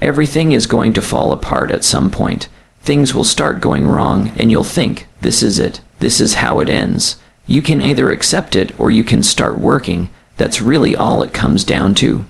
Everything is going to fall apart at some point. Things will start going wrong, and you'll think, this is it. This is how it ends. You can either accept it or you can start working. That's really all it comes down to.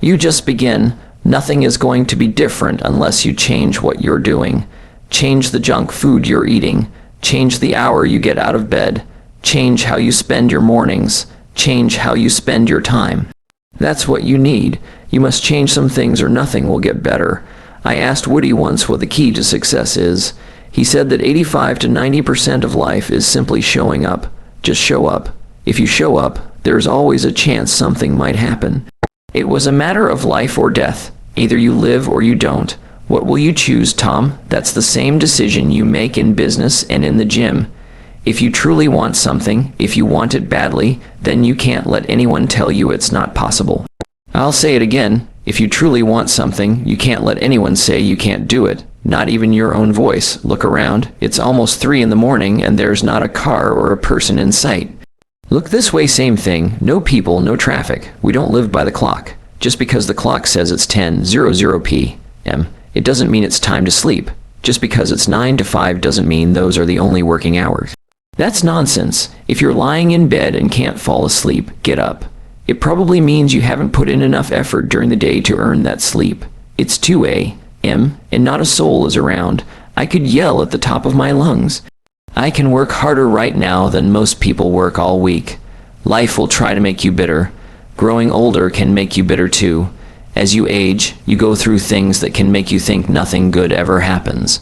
You just begin. Nothing is going to be different unless you change what you're doing. Change the junk food you're eating. Change the hour you get out of bed. Change how you spend your mornings. Change how you spend your time. That's what you need. You must change some things or nothing will get better. I asked Woody once what the key to success is. He said that 85 to 90% of life is simply showing up. Just show up. If you show up, there's always a chance something might happen. It was a matter of life or death. Either you live or you don't. What will you choose, Tom? That's the same decision you make in business and in the gym. If you truly want something, if you want it badly, then you can't let anyone tell you it's not possible. I'll say it again. If you truly want something, you can't let anyone say you can't do it. Not even your own voice. Look around. It's almost 3 in the morning and there's not a car or a person in sight. Look this way, same thing. No people, no traffic. We don't live by the clock. Just because the clock says it's 10:00 p.m., it doesn't mean it's time to sleep. Just because it's 9 to 5 doesn't mean those are the only working hours. That's nonsense. If you're lying in bed and can't fall asleep, get up. It probably means you haven't put in enough effort during the day to earn that sleep. It's 2 a.m. and not a soul is around. I could yell at the top of my lungs. I can work harder right now than most people work all week. Life will try to make you bitter. Growing older can make you bitter too. As you age, you go through things that can make you think nothing good ever happens.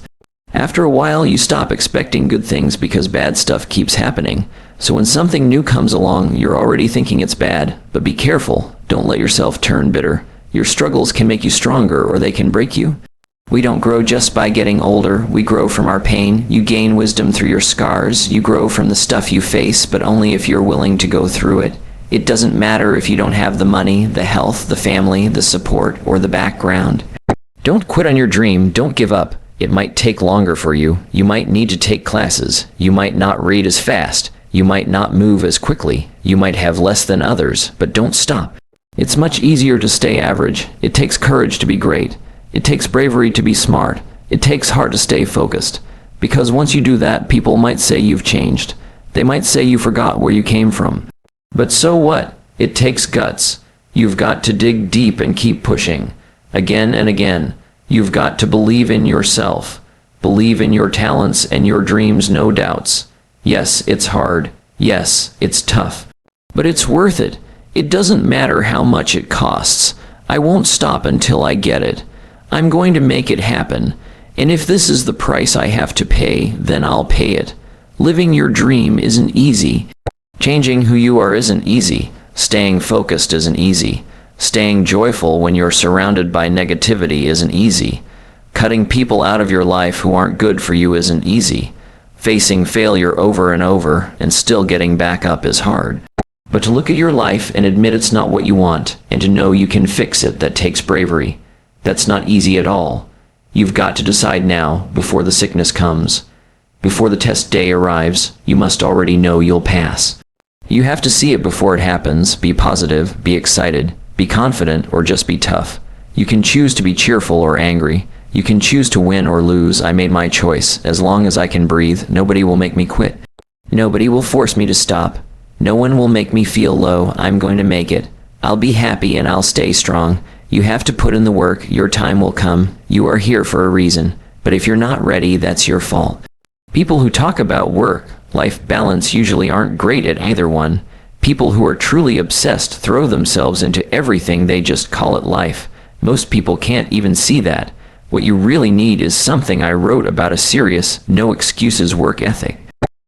After a while, you stop expecting good things because bad stuff keeps happening. So when something new comes along, you're already thinking it's bad. But be careful. Don't let yourself turn bitter. Your struggles can make you stronger or they can break you. We don't grow just by getting older. We grow from our pain. You gain wisdom through your scars. You grow from the stuff you face, but only if you're willing to go through it. It doesn't matter if you don't have the money, the health, the family, the support, or the background. Don't quit on your dream. Don't give up. It might take longer for you. You might need to take classes. You might not read as fast. You might not move as quickly. You might have less than others, but don't stop. It's much easier to stay average. It takes courage to be great. It takes bravery to be smart. It takes heart to stay focused. Because once you do that, people might say you've changed. They might say you forgot where you came from. But so what? It takes guts. You've got to dig deep and keep pushing. Again and again. You've got to believe in yourself. Believe in your talents and your dreams, no doubts. Yes, it's hard. Yes, it's tough. But it's worth it. It doesn't matter how much it costs. I won't stop until I get it. I'm going to make it happen. And if this is the price I have to pay, then I'll pay it. Living your dream isn't easy. Changing who you are isn't easy. Staying focused isn't easy. Staying joyful when you're surrounded by negativity isn't easy. Cutting people out of your life who aren't good for you isn't easy. Facing failure over and over and still getting back up is hard. But to look at your life and admit it's not what you want, and to know you can fix it, that takes bravery. That's not easy at all. You've got to decide now, before the sickness comes. Before the test day arrives, you must already know you'll pass. You have to see it before it happens. Be positive, be excited, be confident, or just be tough. You can choose to be cheerful or angry. You can choose to win or lose. I made my choice. As long as I can breathe, nobody will make me quit. Nobody will force me to stop. No one will make me feel low. I'm going to make it. I'll be happy and I'll stay strong. You have to put in the work. Your time will come. You are here for a reason. But if you're not ready, that's your fault. People who talk about work-life balance usually aren't great at either one. People who are truly obsessed throw themselves into everything. They just call it life. Most people can't even see that. What you really need is something I wrote about: a serious, no excuses work ethic.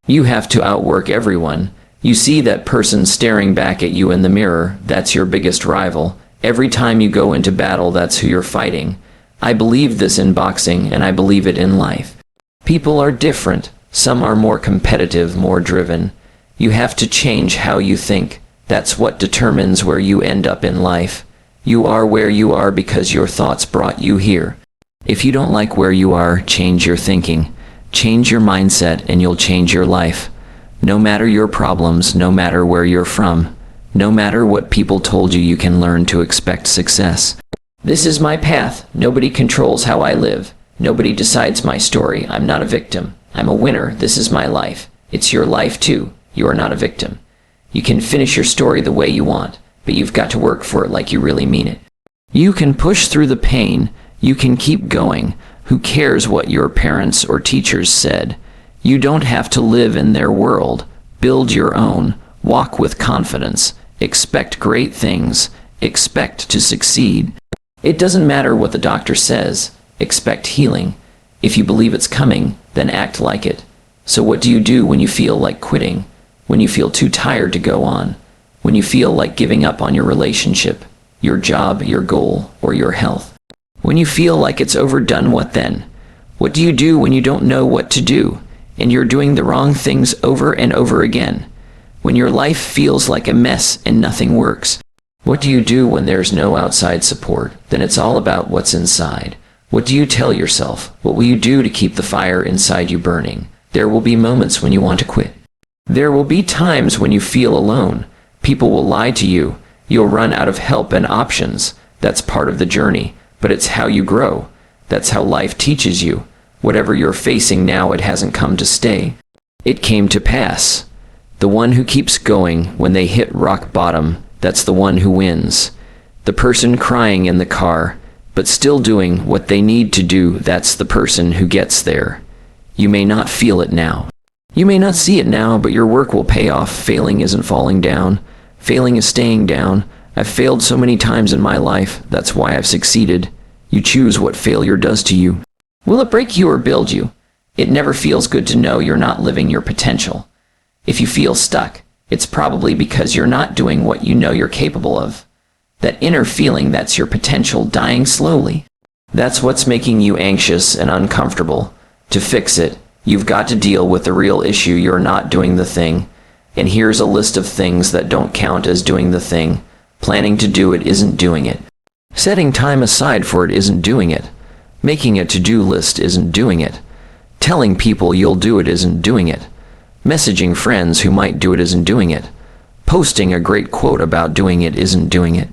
You have to outwork everyone. You see that person staring back at you in the mirror. That's your biggest rival. Every time you go into battle, that's who you're fighting. I believe this in boxing, and I believe it in life. People are different. Some are more competitive, more driven. You have to change how you think. That's what determines where you end up in life. You are where you are because your thoughts brought you here. If you don't like where you are, change your thinking. Change your mindset and you'll change your life. No matter your problems, no matter where you're from, no matter what people told you, you can learn to expect success. This is my path. Nobody controls how I live. Nobody decides my story. I'm not a victim. I'm a winner. This is my life. It's your life too. You are not a victim. You can finish your story the way you want, but you've got to work for it like you really mean it. You can push through the pain. You can keep going. Who cares what your parents or teachers said? You don't have to live in their world. Build your own. Walk with confidence. Expect great things. Expect to succeed. It doesn't matter what the doctor says. Expect healing. If you believe it's coming, then act like it. So what do you do when you feel like quitting? When you feel too tired to go on? When you feel like giving up on your relationship, your job, your goal, or your health? When you feel like it's overdone, what then? What do you do when you don't know what to do, and you're doing the wrong things over and over again? When your life feels like a mess and nothing works? What do you do when there's no outside support? Then it's all about what's inside. What do you tell yourself? What will you do to keep the fire inside you burning? There will be moments when you want to quit. There will be times when you feel alone. People will lie to you. You'll run out of help and options. That's part of the journey, but it's how you grow. That's how life teaches you. Whatever you're facing now, it hasn't come to stay. It came to pass. The one who keeps going when they hit rock bottom, that's the one who wins. The person crying in the car, but still doing what they need to do, that's the person who gets there. You may not feel it now. You may not see it now, but your work will pay off. Failing isn't falling down. Failing is staying down. I've failed so many times in my life. That's why I've succeeded. You choose what failure does to you. Will it break you or build you? It never feels good to know you're not living your potential. If you feel stuck, it's probably because you're not doing what you know you're capable of. That inner feeling, that's your potential dying slowly. That's what's making you anxious and uncomfortable. To fix it, you've got to deal with the real issue. You're not doing the thing. And here's a list of things that don't count as doing the thing. Planning to do it isn't doing it. Setting time aside for it isn't doing it. Making a to-do list isn't doing it. Telling people you'll do it isn't doing it. Messaging friends who might do it isn't doing it. Posting a great quote about doing it isn't doing it.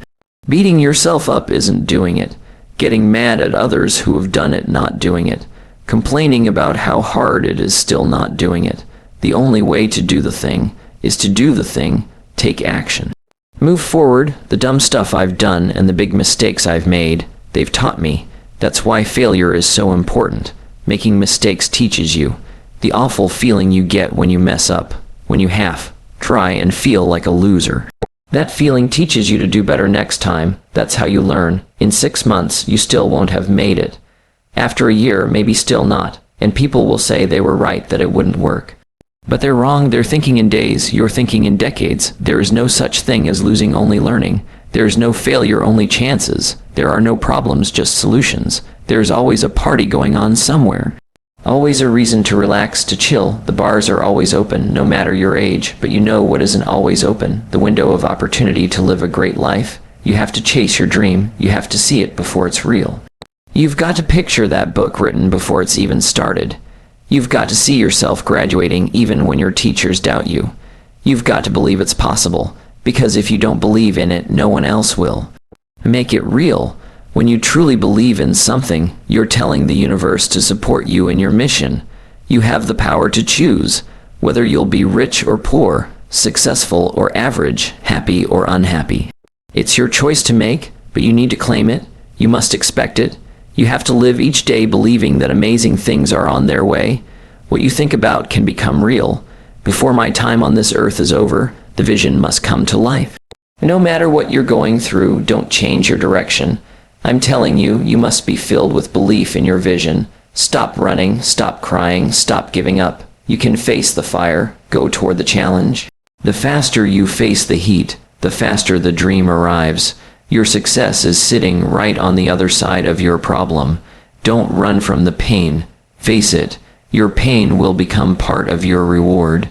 Beating yourself up isn't doing it. Getting mad at others who have done it, not doing it. Complaining about how hard it is, still not doing it. The only way to do the thing is to do the thing. Take action. Move forward. The dumb stuff I've done and the big mistakes I've made, they've taught me. That's why failure is so important. Making mistakes teaches you. The awful feeling you get when you mess up, when you try and feel like a loser. That feeling teaches you to do better next time. That's how you learn. In 6 months, you still won't have made it. After a year, maybe still not. And people will say they were right, that it wouldn't work. But they're wrong. They're thinking in days. You're thinking in decades. There is no such thing as losing, only learning. There is no failure, only chances. There are no problems, just solutions. There's always a party going on somewhere. Always a reason to relax, to chill. The bars are always open, no matter your age. But you know what isn't always open? The window of opportunity to live a great life. You have to chase your dream. You have to see it before it's real. You've got to picture that book written before it's even started. You've got to see yourself graduating even when your teachers doubt you. You've got to believe it's possible, because if you don't believe in it, no one else will. Make it real. When you truly believe in something, you're telling the universe to support you in your mission. You have the power to choose whether you'll be rich or poor, successful or average, happy or unhappy. It's your choice to make, but you need to claim it. You must expect it. You have to live each day believing that amazing things are on their way. What you think about can become real. Before my time on this earth is over, the vision must come to life. No matter what you're going through, don't change your direction. I'm telling you, you must be filled with belief in your vision. Stop running, stop crying, stop giving up. You can face the fire, go toward the challenge. The faster you face the heat, the faster the dream arrives. Your success is sitting right on the other side of your problem. Don't run from the pain. Face it. Your pain will become part of your reward.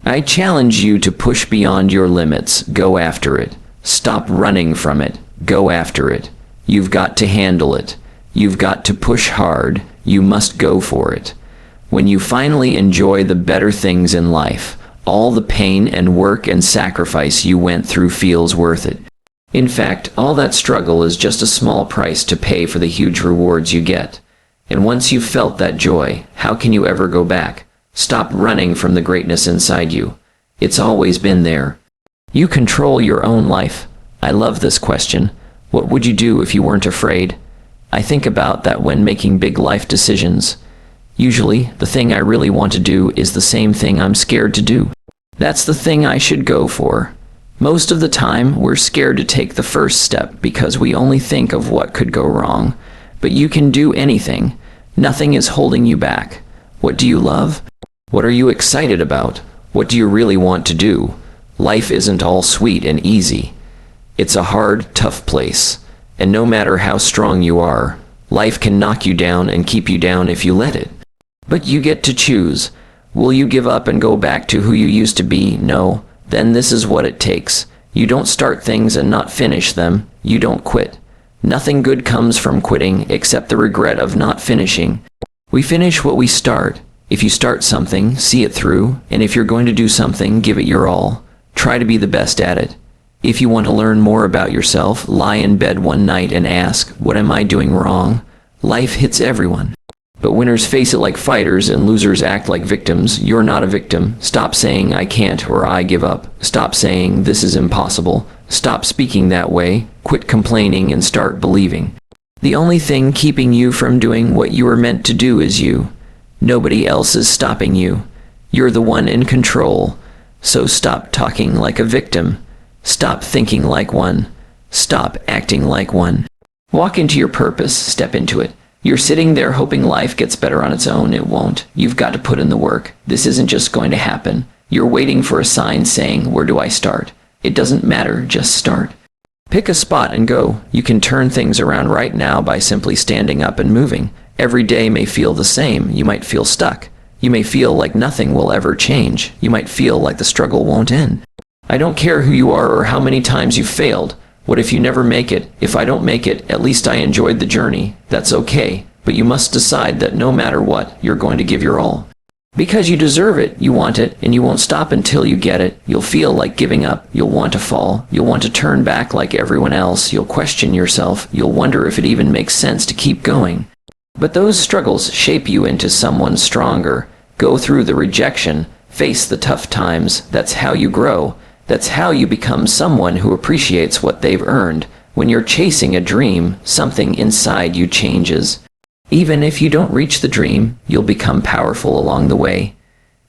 I challenge you to push beyond your limits. Go after it. Stop running from it. Go after it. You've got to handle it. You've got to push hard. You must go for it. When you finally enjoy the better things in life, all the pain and work and sacrifice you went through feels worth it. In fact, all that struggle is just a small price to pay for the huge rewards you get. And once you've felt that joy, how can you ever go back? Stop running from the greatness inside you. It's always been there. You control your own life. I love this question. What would you do if you weren't afraid? I think about that when making big life decisions. Usually, the thing I really want to do is the same thing I'm scared to do. That's the thing I should go for. Most of the time, we're scared to take the first step because we only think of what could go wrong. But you can do anything. Nothing is holding you back. What do you love? What are you excited about? What do you really want to do? Life isn't all sweet and easy. It's a hard, tough place. And no matter how strong you are, life can knock you down and keep you down if you let it. But you get to choose. Will you give up and go back to who you used to be? No. Then this is what it takes. You don't start things and not finish them. You don't quit. Nothing good comes from quitting except the regret of not finishing. We finish what we start. If you start something, see it through, and if you're going to do something, give it your all. Try to be the best at it. If you want to learn more about yourself, lie in bed one night and ask, what am I doing wrong? Life hits everyone. But winners face it like fighters and losers act like victims. You're not a victim. Stop saying I can't or I give up. Stop saying this is impossible. Stop speaking that way. Quit complaining and start believing. The only thing keeping you from doing what you were meant to do is you. Nobody else is stopping you. You're the one in control. So stop talking like a victim. Stop thinking like one. Stop acting like one. Walk into your purpose. Step into it. You're sitting there hoping life gets better on its own. It won't. You've got to put in the work. This isn't just going to happen. You're waiting for a sign saying, where do I start? It doesn't matter. Just start. Pick a spot and go. You can turn things around right now by simply standing up and moving. Every day may feel the same. You might feel stuck. You may feel like nothing will ever change. You might feel like the struggle won't end. I don't care who you are or how many times you've failed. What if you never make it? If I don't make it, at least I enjoyed the journey. That's okay. But you must decide that no matter what, you're going to give your all. Because you deserve it, you want it, and you won't stop until you get it. You'll feel like giving up. You'll want to fall. You'll want to turn back like everyone else. You'll question yourself. You'll wonder if it even makes sense to keep going. But those struggles shape you into someone stronger. Go through the rejection. Face the tough times. That's how you grow. That's how you become someone who appreciates what they've earned. When you're chasing a dream, something inside you changes. Even if you don't reach the dream, you'll become powerful along the way.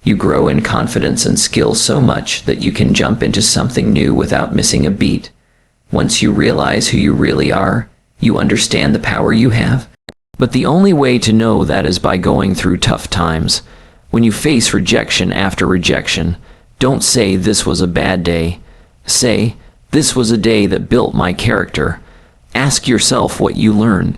You grow in confidence and skill so much that you can jump into something new without missing a beat. Once you realize who you really are, you understand the power you have. But the only way to know that is by going through tough times. When you face rejection after rejection, don't say this was a bad day. Say, this was a day that built my character. Ask yourself what you learned.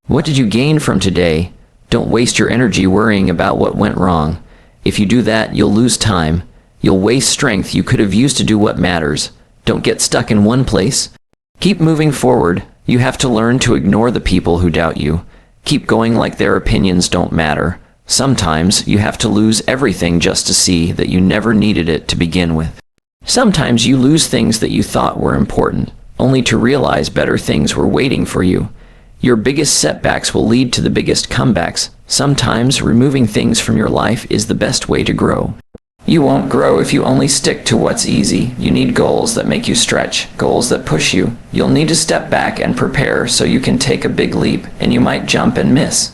What did you gain from today? Don't waste your energy worrying about what went wrong. If you do that, you'll lose time. You'll waste strength you could have used to do what matters. Don't get stuck in one place. Keep moving forward. You have to learn to ignore the people who doubt you. Keep going like their opinions don't matter. Sometimes you have to lose everything just to see that you never needed it to begin with. Sometimes you lose things that you thought were important, only to realize better things were waiting for you. Your biggest setbacks will lead to the biggest comebacks. Sometimes removing things from your life is the best way to grow. You won't grow if you only stick to what's easy. You need goals that make you stretch, goals that push you. You'll need to step back and prepare so you can take a big leap, and you might jump and miss.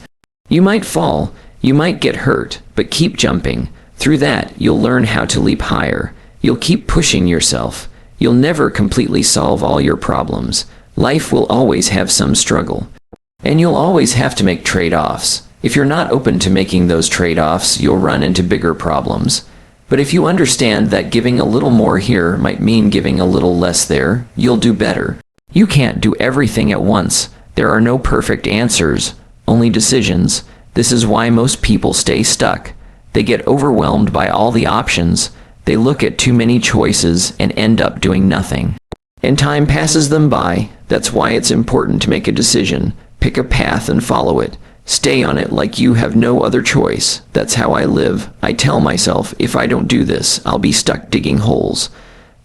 You might fall. You might get hurt, but keep jumping. Through that, you'll learn how to leap higher. You'll keep pushing yourself. You'll never completely solve all your problems. Life will always have some struggle. And you'll always have to make trade-offs. If you're not open to making those trade-offs, you'll run into bigger problems. But if you understand that giving a little more here might mean giving a little less there, you'll do better. You can't do everything at once. There are no perfect answers, only decisions. This is why most people stay stuck. They get overwhelmed by all the options. They look at too many choices and end up doing nothing. And time passes them by. That's why it's important to make a decision. Pick a path and follow it. Stay on it like you have no other choice. That's how I live. I tell myself, if I don't do this, I'll be stuck digging holes.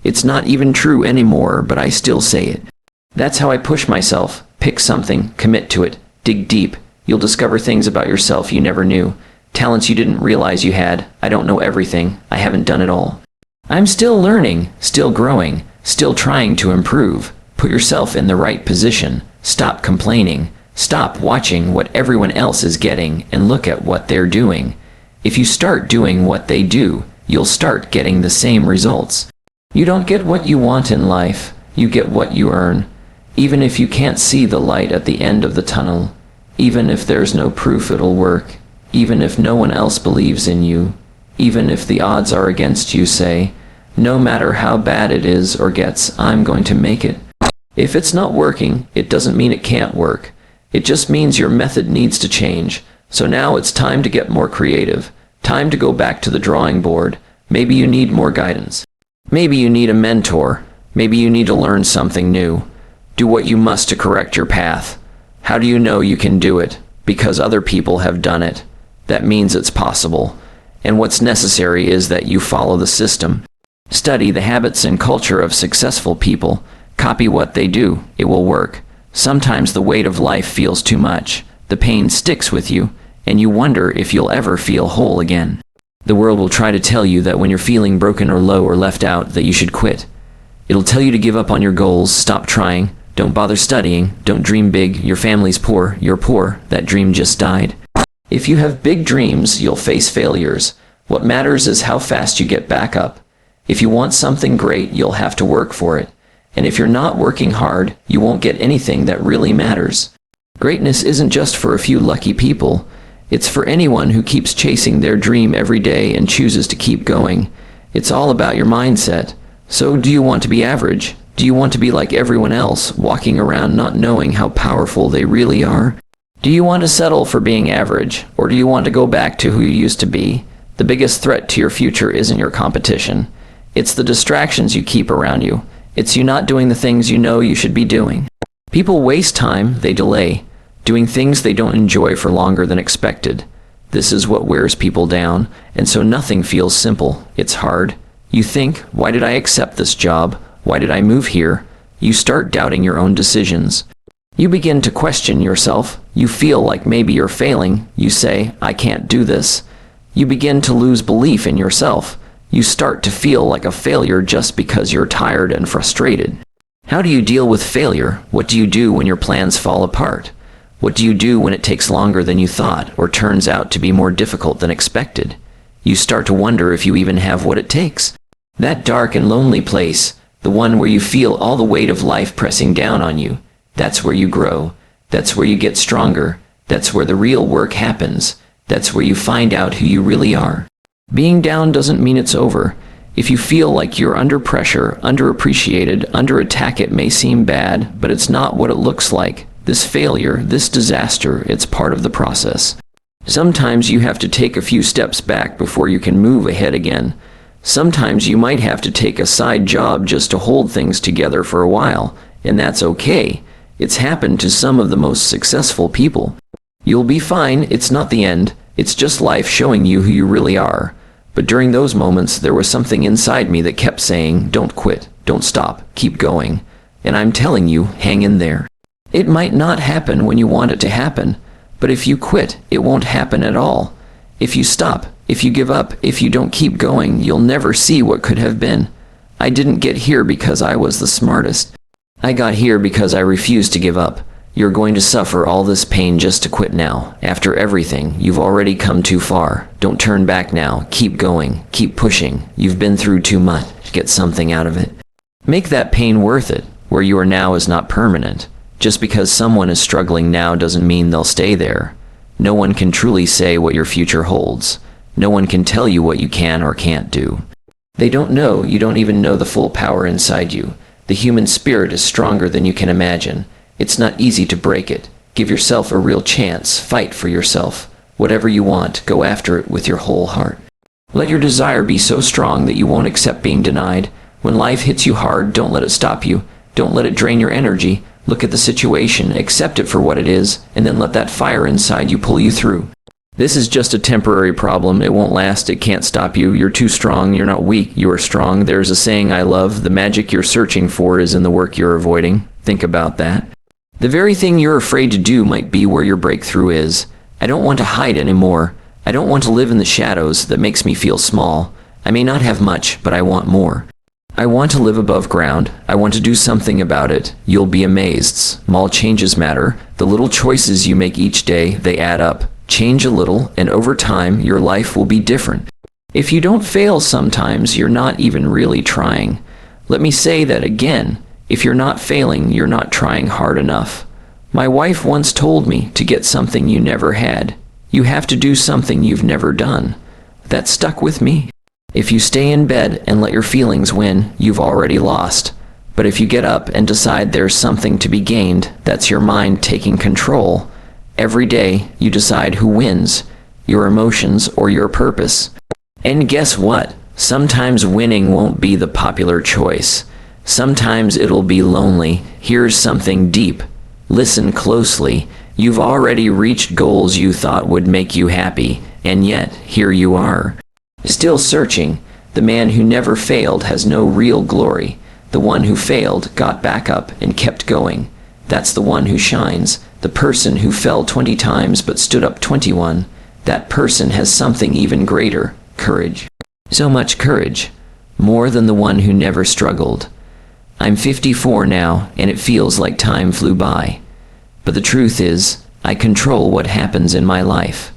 It's not even true anymore, but I still say it. That's how I push myself. Pick something, commit to it, dig deep. You'll discover things about yourself you never knew. Talents you didn't realize you had. I don't know everything. I haven't done it all. I'm still learning, still growing, still trying to improve. Put yourself in the right position. Stop complaining. Stop watching what everyone else is getting and look at what they're doing. If you start doing what they do, you'll start getting the same results. You don't get what you want in life. You get what you earn. Even if you can't see the light at the end of the tunnel, even if there's no proof it'll work, even if no one else believes in you, even if the odds are against you, say, no matter how bad it is or gets, I'm going to make it. If it's not working, it doesn't mean it can't work. It just means your method needs to change. So now it's time to get more creative. Time to go back to the drawing board. Maybe you need more guidance. Maybe you need a mentor. Maybe you need to learn something new. Do what you must to correct your path. How do you know you can do it? Because other people have done it. That means it's possible. And what's necessary is that you follow the system. Study the habits and culture of successful people. Copy what they do. It will work. Sometimes the weight of life feels too much. The pain sticks with you, and you wonder if you'll ever feel whole again. The world will try to tell you that when you're feeling broken or low or left out, that you should quit. It'll tell you to give up on your goals, stop trying, don't bother studying, don't dream big, your family's poor, you're poor, that dream just died. If you have big dreams, you'll face failures. What matters is how fast you get back up. If you want something great, you'll have to work for it. And if you're not working hard, you won't get anything that really matters. Greatness isn't just for a few lucky people. It's for anyone who keeps chasing their dream every day and chooses to keep going. It's all about your mindset. So do you want to be average? Do you want to be like everyone else, walking around not knowing how powerful they really are? Do you want to settle for being average, or do you want to go back to who you used to be? The biggest threat to your future isn't your competition. It's the distractions you keep around you. It's you not doing the things you know you should be doing. People waste time, they delay, doing things they don't enjoy for longer than expected. This is what wears people down, and so nothing feels simple. It's hard. You think, why did I accept this job? Why did I move here? You start doubting your own decisions. You begin to question yourself. You feel like maybe you're failing. You say, I can't do this. You begin to lose belief in yourself. You start to feel like a failure just because you're tired and frustrated. How do you deal with failure? What do you do when your plans fall apart? What do you do when it takes longer than you thought or turns out to be more difficult than expected? You start to wonder if you even have what it takes. That dark and lonely place, the one where you feel all the weight of life pressing down on you, that's where you grow. That's where you get stronger. That's where the real work happens. That's where you find out who you really are. Being down doesn't mean it's over. If you feel like you're under pressure, underappreciated, under attack, it may seem bad, but it's not what it looks like. This failure, this disaster, it's part of the process. Sometimes you have to take a few steps back before you can move ahead again. Sometimes you might have to take a side job just to hold things together for a while, and that's okay. It's happened to some of the most successful people. You'll be fine, it's not the end. It's just life showing you who you really are. But during those moments, there was something inside me that kept saying, don't quit, don't stop, keep going. And I'm telling you, hang in there. It might not happen when you want it to happen, but if you quit, it won't happen at all. If you stop, if you give up, if you don't keep going, you'll never see what could have been. I didn't get here because I was the smartest. I got here because I refused to give up. You're going to suffer all this pain just to quit now. After everything, you've already come too far. Don't turn back now. Keep going. Keep pushing. You've been through too much. Get something out of it. Make that pain worth it. Where you are now is not permanent. Just because someone is struggling now doesn't mean they'll stay there. No one can truly say what your future holds. No one can tell you what you can or can't do. They don't know. You don't even know the full power inside you. The human spirit is stronger than you can imagine. It's not easy to break it. Give yourself a real chance. Fight for yourself. Whatever you want, go after it with your whole heart. Let your desire be so strong that you won't accept being denied. When life hits you hard, don't let it stop you. Don't let it drain your energy. Look at the situation, accept it for what it is, and then let that fire inside you pull you through. This is just a temporary problem. It won't last. It can't stop you. You're too strong. You're not weak. You are strong. There's a saying I love. The magic you're searching for is in the work you're avoiding. Think about that. The very thing you're afraid to do might be where your breakthrough is. I don't want to hide anymore. I don't want to live in the shadows. That makes me feel small. I may not have much, but I want more. I want to live above ground. I want to do something about it. You'll be amazed. Small changes matter. The little choices you make each day, they add up. Change a little, and over time, your life will be different. If you don't fail sometimes, you're not even really trying. Let me say that again. If you're not failing, you're not trying hard enough. My wife once told me to get something you never had. You have to do something you've never done. That stuck with me. If you stay in bed and let your feelings win, you've already lost. But if you get up and decide there's something to be gained, that's your mind taking control. Every day, you decide who wins, your emotions or your purpose. And guess what? Sometimes winning won't be the popular choice. Sometimes it'll be lonely. Here's something deep. Listen closely. You've already reached goals you thought would make you happy, and yet, here you are. Still searching. The man who never failed has no real glory. The one who failed got back up and kept going. That's the one who shines. The person who fell 20 times but stood up 21. That person has something even greater, courage. So much courage. More than the one who never struggled. I'm 54 now, and it feels like time flew by. But the truth is, I control what happens in my life.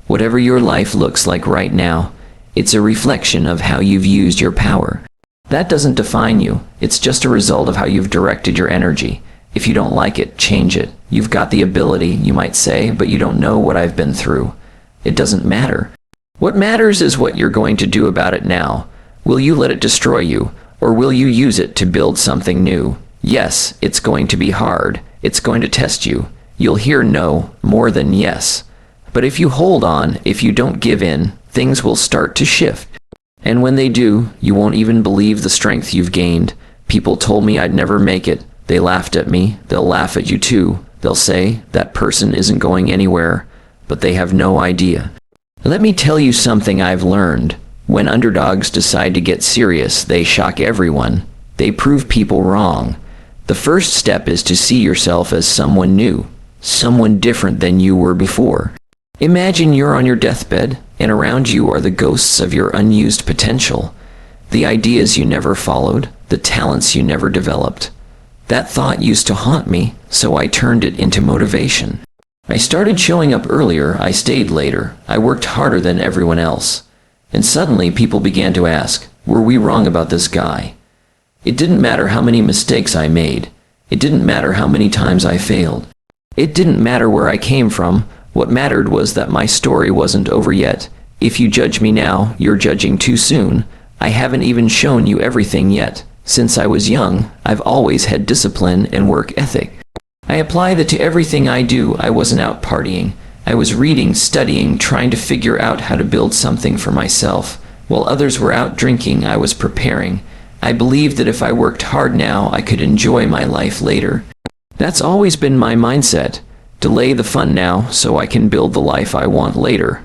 Whatever your life looks like right now, it's a reflection of how you've used your power. That doesn't define you. It's just a result of how you've directed your energy. If you don't like it, change it. You've got the ability, you might say, but you don't know what I've been through. It doesn't matter. What matters is what you're going to do about it now. Will you let it destroy you, or will you use it to build something new? Yes, it's going to be hard. It's going to test you. You'll hear no more than yes. But if you hold on, if you don't give in, things will start to shift. And when they do, you won't even believe the strength you've gained. People told me I'd never make it. They laughed at me. They'll laugh at you too. They'll say, that person isn't going anywhere, but they have no idea. Let me tell you something I've learned. When underdogs decide to get serious, they shock everyone. They prove people wrong. The first step is to see yourself as someone new, someone different than you were before. Imagine you're on your deathbed, and around you are the ghosts of your unused potential, the ideas you never followed, the talents you never developed. That thought used to haunt me, so I turned it into motivation. I started showing up earlier, I stayed later, I worked harder than everyone else. And suddenly people began to ask, were we wrong about this guy? It didn't matter how many mistakes I made. It didn't matter how many times I failed. It didn't matter where I came from. What mattered was that my story wasn't over yet. If you judge me now, you're judging too soon. I haven't even shown you everything yet. Since I was young, I've always had discipline and work ethic. I apply that to everything I do. I wasn't out partying. I was reading, studying, trying to figure out how to build something for myself. While others were out drinking, I was preparing. I believed that if I worked hard now, I could enjoy my life later. That's always been my mindset. Delay the fun now so I can build the life I want later.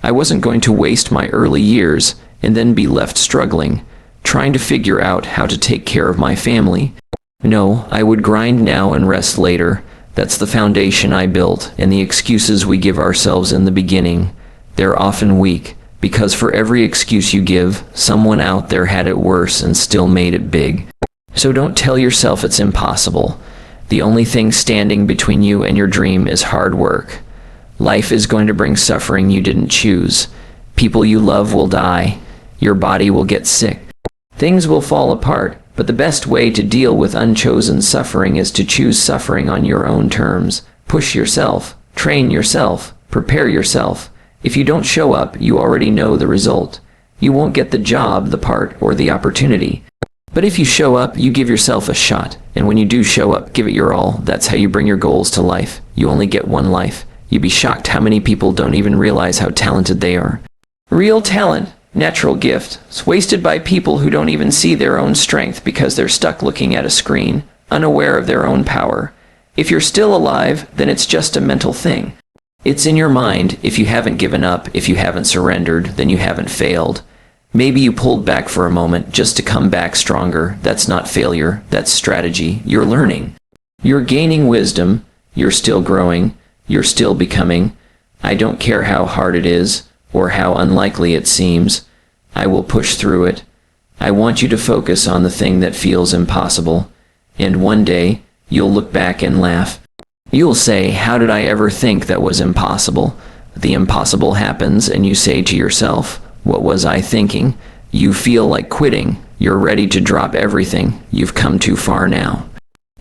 I wasn't going to waste my early years and then be left struggling, trying to figure out how to take care of my family. No, I would grind now and rest later. That's the foundation I built, and the excuses we give ourselves in the beginning, they're often weak, because for every excuse you give, someone out there had it worse and still made it big. So don't tell yourself it's impossible. The only thing standing between you and your dream is hard work. Life is going to bring suffering you didn't choose. People you love will die. Your body will get sick. Things will fall apart. But the best way to deal with unchosen suffering is to choose suffering on your own terms. Push yourself, train yourself, prepare yourself. If you don't show up, you already know the result. You won't get the job, the part, or the opportunity. But if you show up, you give yourself a shot. And when you do show up, give it your all. That's how you bring your goals to life. You only get one life. You'd be shocked how many people don't even realize how talented they are. Real talent. Natural gift. It's wasted by people who don't even see their own strength because they're stuck looking at a screen, unaware of their own power. If you're still alive, then it's just a mental thing. It's in your mind. If you haven't given up, if you haven't surrendered, then you haven't failed. Maybe you pulled back for a moment just to come back stronger. That's not failure. That's strategy. You're learning. You're gaining wisdom. You're still growing. You're still becoming. I don't care how hard it is or how unlikely it seems. I will push through it. I want you to focus on the thing that feels impossible. And one day, you'll look back and laugh. You'll say, how did I ever think that was impossible? The impossible happens and you say to yourself, what was I thinking? You feel like quitting. You're ready to drop everything. You've come too far now.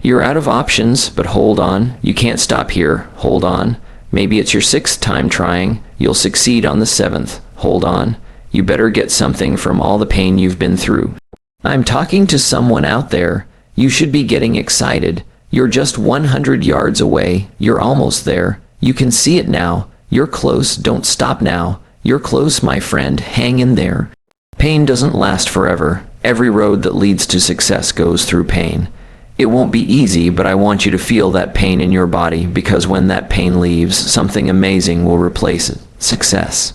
You're out of options, but hold on. You can't stop here. Hold on. Maybe it's your 6th time trying. You'll succeed on the 7th. Hold on. You better get something from all the pain you've been through. I'm talking to someone out there. You should be getting excited. You're just 100 yards away. You're almost there. You can see it now. You're close. Don't stop now. You're close, my friend. Hang in there. Pain doesn't last forever. Every road that leads to success goes through pain. It won't be easy, but I want you to feel that pain in your body, because when that pain leaves, something amazing will replace it. Success.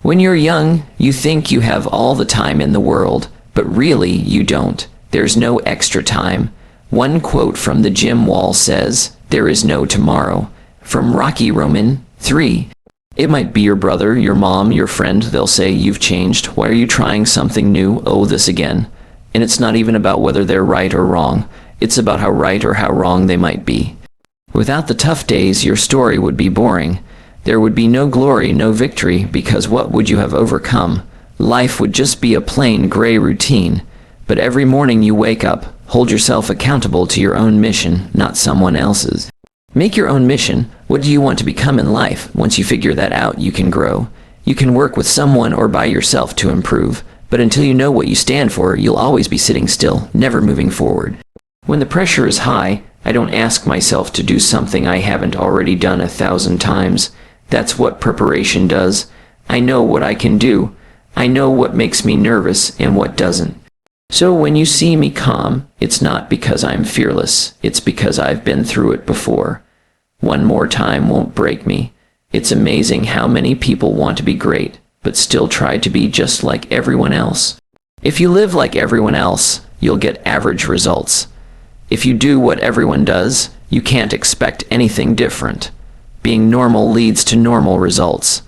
When you're young, you think you have all the time in the world, but really you don't. There's no extra time. One quote from the Jim Wall says, there is no tomorrow. From Rocky Roman 3. It might be your brother, your mom, your friend. They'll say, you've changed. Why are you trying something new? Oh, this again. And it's not even about whether they're right or wrong. It's about how right or how wrong they might be. Without the tough days, your story would be boring. There would be no glory, no victory, because what would you have overcome? Life would just be a plain gray routine. But every morning you wake up, hold yourself accountable to your own mission, not someone else's. Make your own mission. What do you want to become in life? Once you figure that out, you can grow. You can work with someone or by yourself to improve. But until you know what you stand for, you'll always be sitting still, never moving forward. When the pressure is high, I don't ask myself to do something I haven't already done 1,000 times. That's what preparation does. I know what I can do. I know what makes me nervous and what doesn't. So when you see me calm, it's not because I'm fearless. It's because I've been through it before. One more time won't break me. It's amazing how many people want to be great, but still try to be just like everyone else. If you live like everyone else, you'll get average results. If you do what everyone does, you can't expect anything different. Being normal leads to normal results.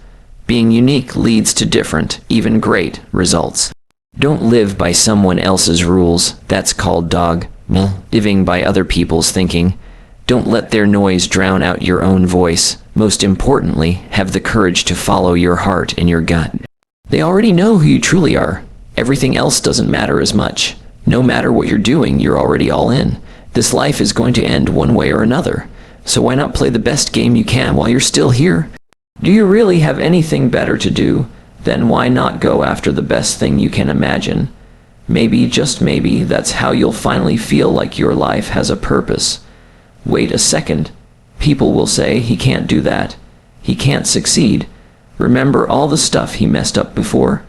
Being unique leads to different, even great, results. Don't live by someone else's rules. That's called living by other people's thinking. Don't let their noise drown out your own voice. Most importantly, have the courage to follow your heart and your gut. They already know who you truly are. Everything else doesn't matter as much. No matter what you're doing, you're already all in. This life is going to end one way or another. So why not play the best game you can while you're still here? Do you really have anything better to do? Then why not go after the best thing you can imagine? Maybe, just maybe, that's how you'll finally feel like your life has a purpose. Wait a second. People will say he can't do that. He can't succeed. Remember all the stuff he messed up before?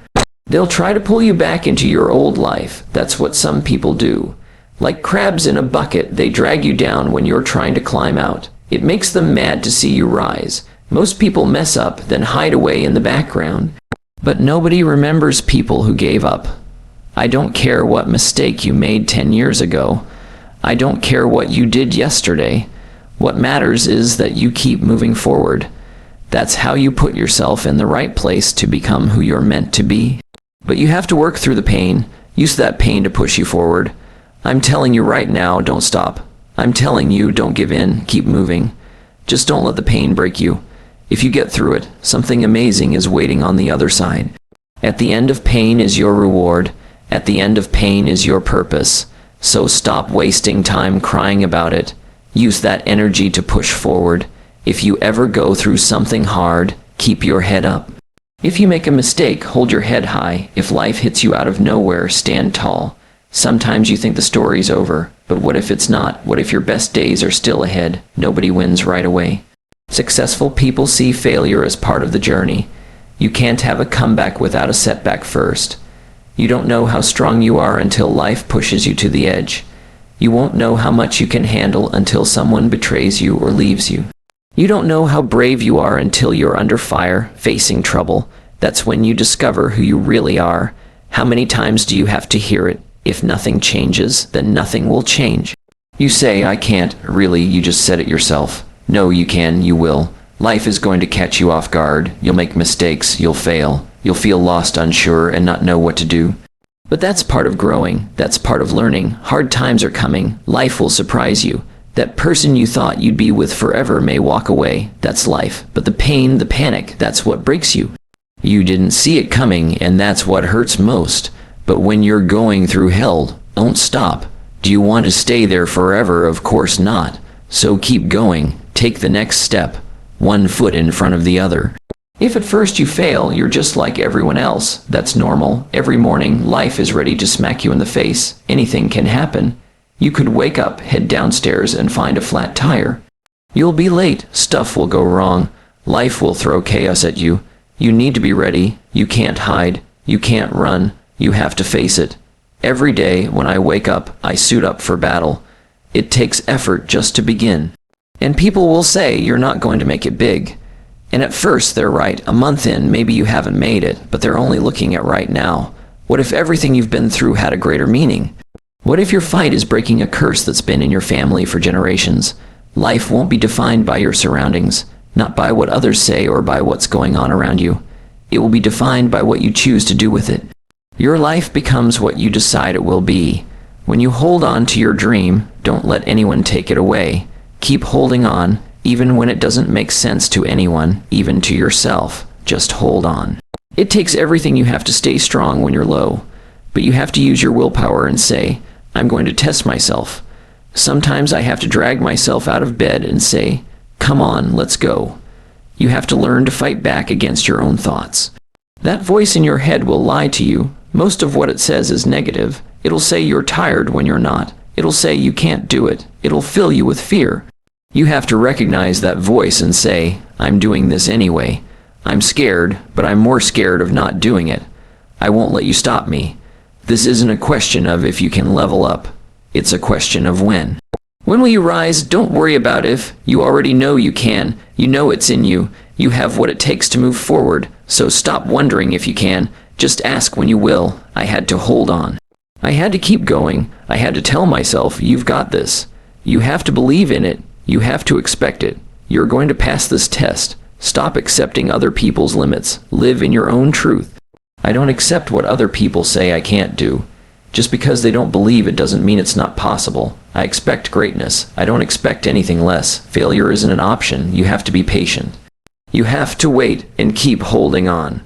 They'll try to pull you back into your old life. That's what some people do. Like crabs in a bucket, they drag you down when you're trying to climb out. It makes them mad to see you rise. Most people mess up, then hide away in the background. But nobody remembers people who gave up. I don't care what mistake you made 10 years ago. I don't care what you did yesterday. What matters is that you keep moving forward. That's how you put yourself in the right place to become who you're meant to be. But you have to work through the pain. Use that pain to push you forward. I'm telling you right now, don't stop. I'm telling you, don't give in. Keep moving. Just don't let the pain break you. If you get through it, something amazing is waiting on the other side. At the end of pain is your reward. At the end of pain is your purpose. So stop wasting time crying about it. Use that energy to push forward. If you ever go through something hard, keep your head up. If you make a mistake, hold your head high. If life hits you out of nowhere, stand tall. Sometimes you think the story's over, but what if it's not? What if your best days are still ahead? Nobody wins right away. Successful people see failure as part of the journey. You can't have a comeback without a setback first. You don't know how strong you are until life pushes you to the edge. You won't know how much you can handle until someone betrays you or leaves you. You don't know how brave you are until you're under fire, facing trouble. That's when you discover who you really are. How many times do you have to hear it? If nothing changes, then nothing will change. You say, I can't. Really, you just said it yourself. No, you can, you will. Life is going to catch you off guard. You'll make mistakes, you'll fail. You'll feel lost, unsure, and not know what to do. But that's part of growing. That's part of learning. Hard times are coming. Life will surprise you. That person you thought you'd be with forever may walk away. That's life. But the pain, the panic, that's what breaks you. You didn't see it coming, and that's what hurts most. But when you're going through hell, don't stop. Do you want to stay there forever? Of course not. So keep going. Take the next step. One foot in front of the other. If at first you fail, you're just like everyone else. That's normal. Every morning, life is ready to smack you in the face. Anything can happen. You could wake up, head downstairs, and find a flat tire. You'll be late. Stuff will go wrong. Life will throw chaos at you. You need to be ready. You can't hide. You can't run. You have to face it. Every day, when I wake up, I suit up for battle. It takes effort just to begin. And people will say you're not going to make it big. And at first, they're right. A month in, maybe you haven't made it, but they're only looking at right now. What if everything you've been through had a greater meaning? What if your fight is breaking a curse that's been in your family for generations? Life won't be defined by your surroundings, not by what others say or by what's going on around you. It will be defined by what you choose to do with it. Your life becomes what you decide it will be. When you hold on to your dream, don't let anyone take it away. Keep holding on, even when it doesn't make sense to anyone, even to yourself. Just hold on. It takes everything you have to stay strong when you're low. But you have to use your willpower and say, I'm going to test myself. Sometimes I have to drag myself out of bed and say, come on, let's go. You have to learn to fight back against your own thoughts. That voice in your head will lie to you. Most of what it says is negative. It'll say you're tired when you're not. It'll say you can't do it. It'll fill you with fear. You have to recognize that voice and say, I'm doing this anyway. I'm scared, but I'm more scared of not doing it. I won't let you stop me. This isn't a question of if you can level up. It's a question of when. When will you rise? Don't worry about if. You already know you can. You know it's in you. You have what it takes to move forward. So stop wondering if you can. Just ask when you will. I had to hold on. I had to keep going. I had to tell myself, you've got this. You have to believe in it. You have to expect it. You're going to pass this test. Stop accepting other people's limits. Live in your own truth. I don't accept what other people say I can't do. Just because they don't believe it doesn't mean it's not possible. I expect greatness. I don't expect anything less. Failure isn't an option. You have to be patient. You have to wait and keep holding on.